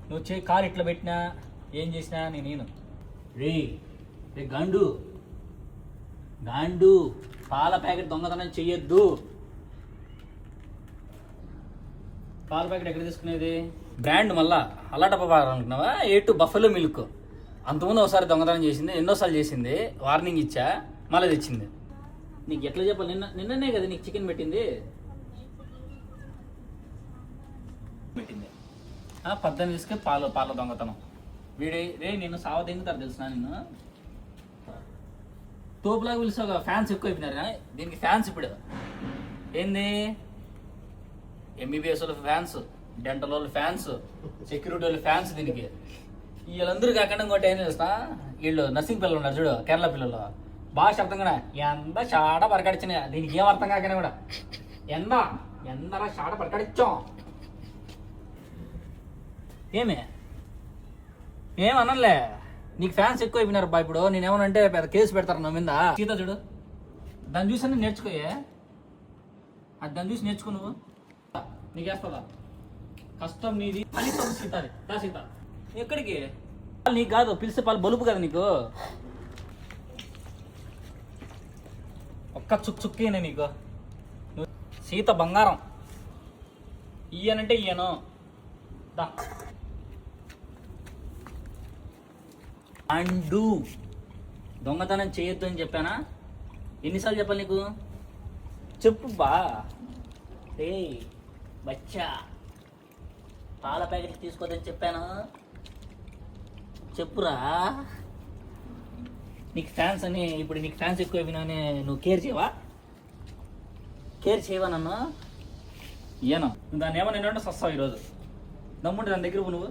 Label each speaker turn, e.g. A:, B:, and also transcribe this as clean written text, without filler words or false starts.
A: నువ్వు కారు ఇట్లా పెట్టినా ఏం చేసినా నేను రే రే గాండు గాండు పాల ప్యాకెట్ దొంగతనం చెయ్యొద్దు. పాల ప్యాకెట్ ఎక్కడ తీసుకునేది? బ్రాండ్ మళ్ళా అల్లాటప్ప అనుకున్నావా? A2 buffalo milk. అంతకుముందు ఒకసారి దొంగతనం చేసింది, ఎన్నోసార్లు చేసింది, వార్నింగ్ ఇచ్చా, మళ్ళీ తెచ్చింది. నీకు ఎట్లా చెప్పాలి? నిన్ననే కదా నీకు చికెన్ పెట్టింది. 18 తీసుకే పాల దొంగతనం. వీడే రే నిన్ను సావ దింగుతారు తెలిసిన నిన్ను. తోపులాగా పిలిచావు. ఫ్యాన్స్ ఎక్కువ అయిపోయినారు దీనికి. ఫ్యాన్స్ ఇప్పుడు ఏంది? MBBS వాళ్ళ ఫ్యాన్స్, డెంటల్ వాళ్ళ ఫ్యాన్స్, సెక్యూరిటీ వాళ్ళ ఫ్యాన్స్ దీనికి. వీళ్ళందరూ కాకుండా ఇంకోటి ఏం చేస్తా, వీళ్ళు నర్సింగ్ పిల్లలు ఉన్నారు చూడు, కేరళ పిల్లలు, బాగా శబ్దం కూడా ఎంత షాడ పరకడిచిన. దీనికి ఏం అర్థం కాకనే కూడా ఎందరా షాడ పరకడిచ్చాం. ఏమనలే, నీకు ఫ్యాన్స్ ఎక్కువ అయిపోయినారు బా. ఇప్పుడు నేనేమనంటే పెద్ద కేసు పెడతారు నా మీద. సీత చూడు, దాన్ని చూసి అన్నీ నేర్చుకోయే. అది దాన్ని చూసి నేర్చుకో. నువ్వు నీకేస్తుందా? కష్టం నీది, ఫలితం సీతాది. సీత ఎక్కడికి? నీకు కాదు పిలిస్తే పాలు బలుపు కదా నీకు. ఒక్క చుక్కేనే నీకు. సీత బంగారం. ఈయనంటే ఈయను. అండు దొంగతనం చేయొద్దు అని చెప్పానా? ఎన్నిసార్లు చెప్పాలి నీకు? చెప్పు బా. రే బచ్చా, పాల ప్యాకెట్ తీసుకోవద్దని చెప్పాను, చెప్పురా. నీకు ఫ్యాన్స్ అని, ఇప్పుడు నీకు ఫ్యాన్స్ ఎక్కువ అయిపోయినావని నువ్వు కేర్ చేయవా నన్ను? ఏనా నువ్వు దాన్ని ఏమన్నా నిన్నంటే సస్తావు ఈరోజు. దమ్ముంటే దాని దగ్గర నువ్వు